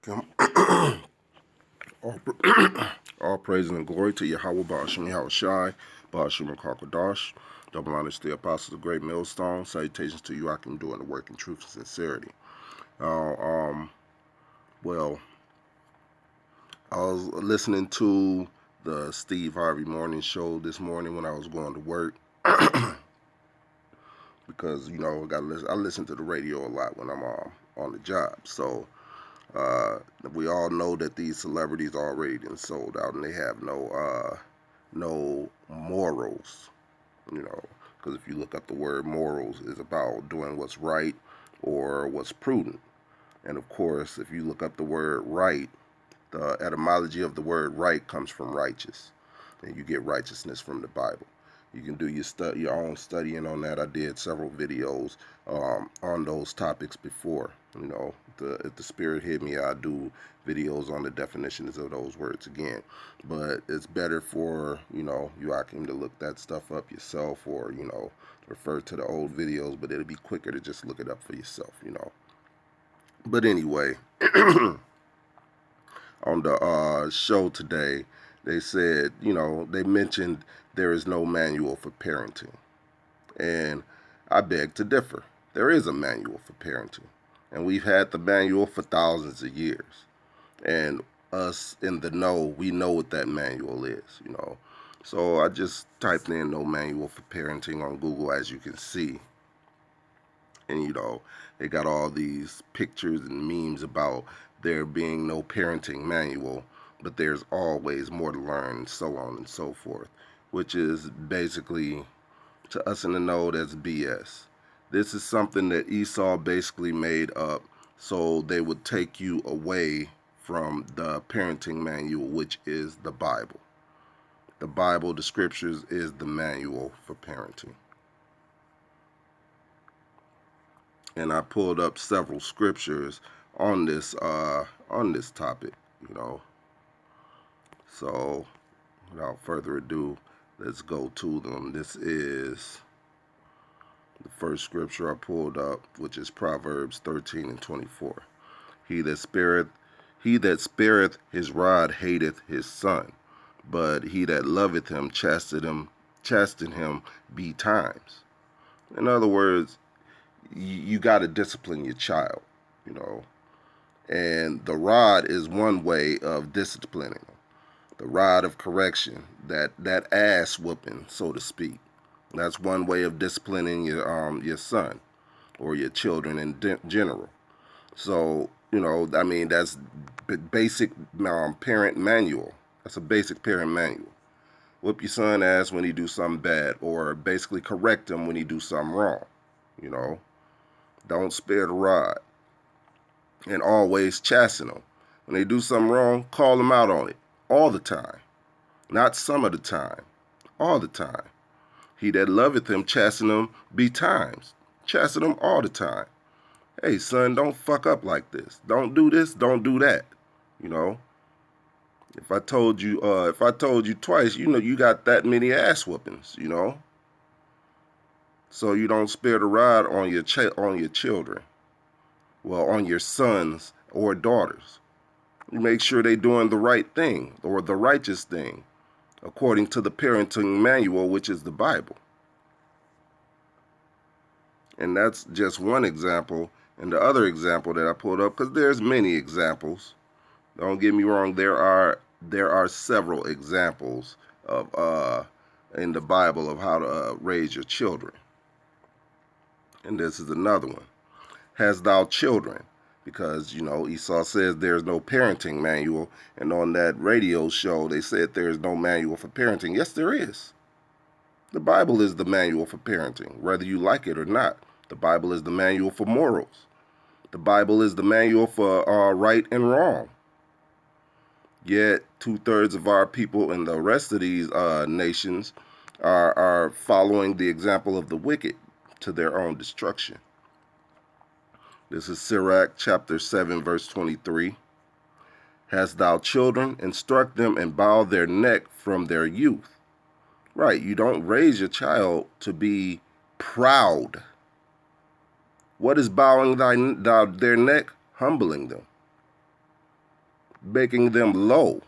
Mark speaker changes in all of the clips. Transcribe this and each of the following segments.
Speaker 1: Come, all, all praise and glory to Yahweh Ba'ashim Yahweh Shai, Ba'ashim Kakadash, double honors to the apostles of Great Millstone. Salutations to you, I can do in the work in truth and sincerity. Uh, um, well, I was listening to the Steve Harvey morning show this morning when I was going to work because I listen to the radio a lot when I'm on the job. So we all know that these celebrities already been sold out and they have no morals, you know. Because if you look up the word morals, is about doing what's right or what's prudent. And of course, if you look up the word right, the etymology of the word right comes from righteous, and you get righteousness from the Bible. You can do your own studying on that. I did several videos on those topics before. If the spirit hit me, I do videos on the definitions of those words again. But it's better for you Akim to look that stuff up yourself, or refer to the old videos. But it'll be quicker to just look it up for yourself. But anyway, on the show today, they said, they mentioned there is no manual for parenting. And I beg to differ. There is a manual for parenting. And we've had the manual for thousands of years. And us in the know, we know what that manual is. So I just typed in no manual for parenting on Google, as you can see. And they got all these pictures and memes about there being no parenting manual, but there's always more to learn, so on and so forth, which is basically, to us in the know, that's BS. This is something that Esau basically made up so they would take you away from the parenting manual, which is the Bible. The Bible, the scriptures, is the manual for parenting. And I pulled up several scriptures on this topic, you know. So without further ado, let's go to them. This is the first scripture I pulled up, which is Proverbs 13 and 24. He that spareth his rod hateth his son, but he that loveth him chasten him betimes. In other words, you got to discipline your child, you know. And the rod is one way of disciplining them. The rod of correction, that ass whooping, so to speak. That's one way of disciplining your son or your children in general. So I mean, that's basic parent manual. That's a basic parent manual. Whoop your son ass when he do something bad, or basically correct him when he do something wrong. You know, don't spare the rod, and always chasten them. When they do something wrong, call them out on it all the time, not some of the time, all the time. He that loveth him chasten him betimes, chasten him all the time. Hey son, don't fuck up like this. Don't do this. Don't do that. You know. If I told you twice, you got that many ass whoopings. So you don't spare the rod on your children. Well, on your sons or daughters. You make sure they doing the right thing or the righteous thing, according to the parenting manual, which is the Bible. And that's just one example. And the other example that I pulled up, because there's many examples. Don't get me wrong. There are several examples of in the Bible of how to raise your children. And this is another one. Hast thou children? Because Esau says there's no parenting manual, and on that radio show they said there's no manual for parenting. Yes, there is. The Bible is the manual for parenting, whether you like it or not. The Bible is the manual for morals. The Bible is the manual for right and wrong. Yet 2/3 of our people in the rest of these nations are following the example of the wicked to their own destruction. This is Sirach chapter 7, verse 23. Hast thou children, instruct them and bow their neck from their youth. Right, you don't raise your child to be proud. What is bowing their neck? Humbling them. making them low,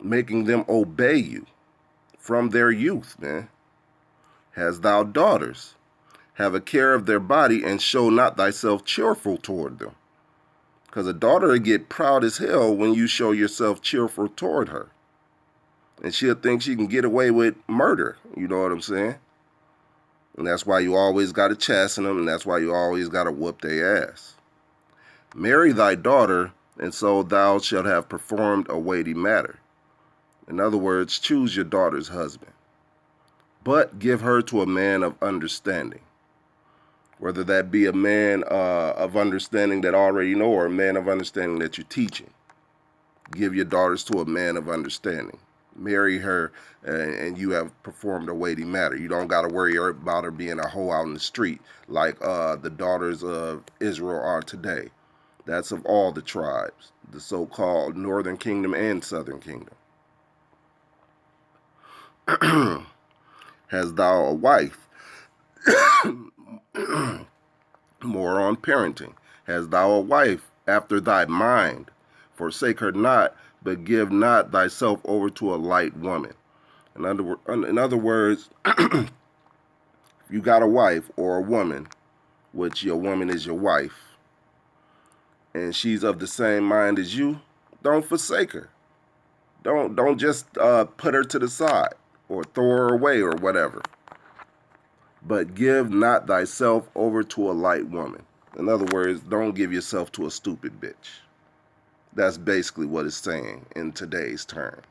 Speaker 1: making them obey you from their youth, man. Hast thou daughters? Have a care of their body, and show not thyself cheerful toward them. Because a daughter will get proud as hell when you show yourself cheerful toward her. And she'll think she can get away with murder. You know what I'm saying? And that's why you always got to chasten them, and that's why you always got to whoop their ass. Marry thy daughter, and so thou shalt have performed a weighty matter. In other words, choose your daughter's husband. But give her to a man of understanding. Whether that be a man of understanding that already know, or a man of understanding that you're teaching. Give your daughters to a man of understanding. Marry her, and you have performed a weighty matter. You don't got to worry about her being a hoe out in the street like the daughters of Israel are today. That's of all the tribes, the so-called northern kingdom and southern kingdom. Hast thou a wife? More on parenting. Hast thou a wife after thy mind? Forsake her not, but give not thyself over to a light woman. In other words, if you got a wife or a woman, which your woman is your wife, and she's of the same mind as you, don't forsake her. Don't just put her to the side or throw her away or whatever. But give not thyself over to a light woman. In other words, don't give yourself to a stupid bitch. That's basically what it's saying in today's terms.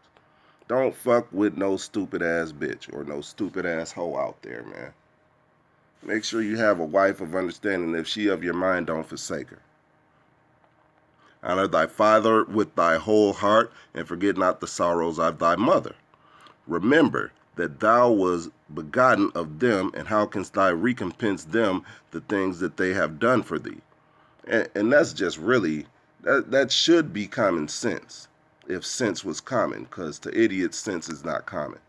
Speaker 1: Don't fuck with no stupid ass bitch or no stupid ass hoe out there, man. Make sure you have a wife of understanding. If she of your mind, don't forsake her. Honor thy father with thy whole heart, and forget not the sorrows of thy mother. Remember that thou was begotten of them, and how canst thou recompense them the things that they have done for thee? And that's just really, that should be common sense, if sense was common, because to idiots, sense is not common.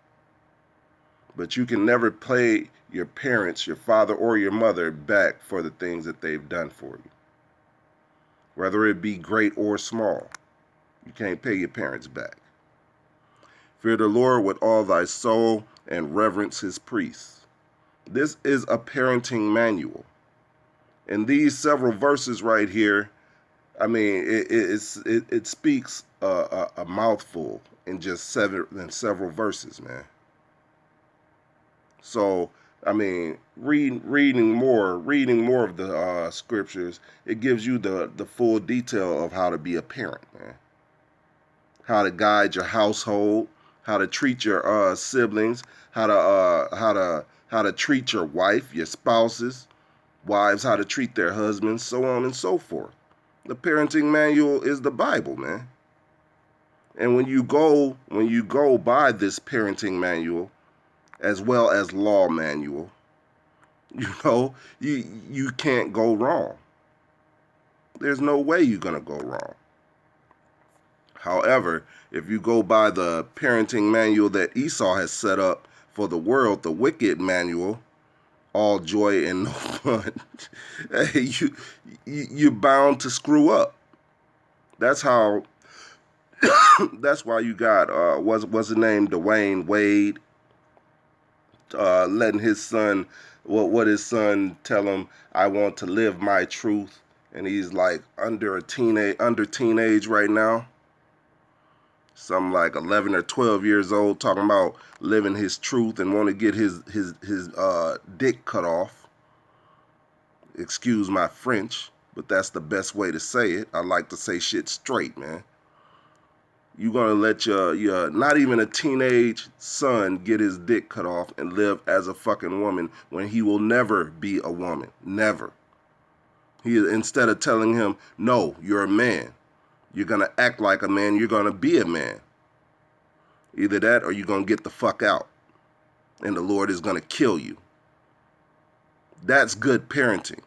Speaker 1: But you can never pay your parents, your father or your mother, back for the things that they've done for you. Whether it be great or small, you can't pay your parents back. Fear the Lord with all thy soul, and reverence his priests. This is a parenting manual. And these several verses right here, I mean, it speaks a mouthful in just several verses, man. So, I mean, reading more of the scriptures, it gives you the full detail of how to be a parent, man. How to guide your household, how to treat your siblings, how to treat your wife, your spouses, wives, how to treat their husbands, so on and so forth. The parenting manual is the Bible, man. And when you go by this parenting manual, as well as law manual, you can't go wrong. There's no way you're gonna go wrong. However, if you go by the parenting manual that Esau has set up for the world, the wicked manual, all joy and no fun, hey, you're bound to screw up. That's how. That's why you got what's the name, Dwayne Wade, letting his son, what his son tell him, I want to live my truth, and he's like under teenage right now. Something like 11 or 12 years old, talking about living his truth and want to get his dick cut off. Excuse my French, but that's the best way to say it. I like to say shit straight, man. You gonna let your not even a teenage son get his dick cut off and live as a fucking woman when he will never be a woman. Never. Instead of telling him, no, you're a man. You're going to act like a man. You're going to be a man. Either that or you're going to get the fuck out. And the Lord is going to kill you. That's good parenting.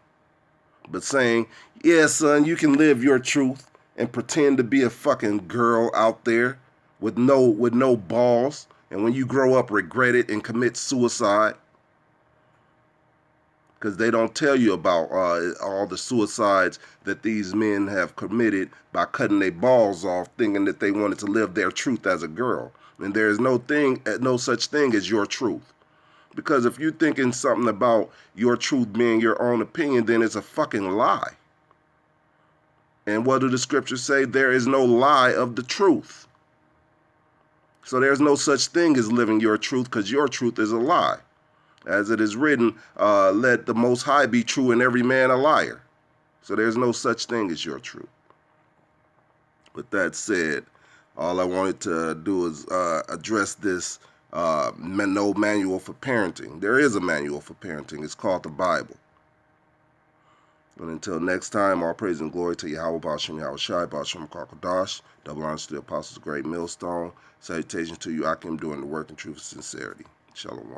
Speaker 1: But saying, yeah, son, you can live your truth and pretend to be a fucking girl out there with no balls. And when you grow up, regret it and commit suicide. because they don't tell you about all the suicides that these men have committed by cutting their balls off, thinking that they wanted to live their truth as a girl. And there is no such thing as your truth. Because if you're thinking something about your truth being your own opinion, then it's a fucking lie. And what do the scriptures say? There is no lie of the truth. So there's no such thing as living your truth, because your truth is a lie. As it is written, let the Most High be true and every man a liar. So there's no such thing as your truth. With that said, all I wanted to do is address this no manual for parenting. There is a manual for parenting. It's called the Bible. And until next time, all praise and glory to Yahweh, Bashem, Yahweh Shai, Bashem, Kakadash, double honors to the apostles, great millstone. Salutations to you, Akim, doing the work in truth and sincerity. Shalom.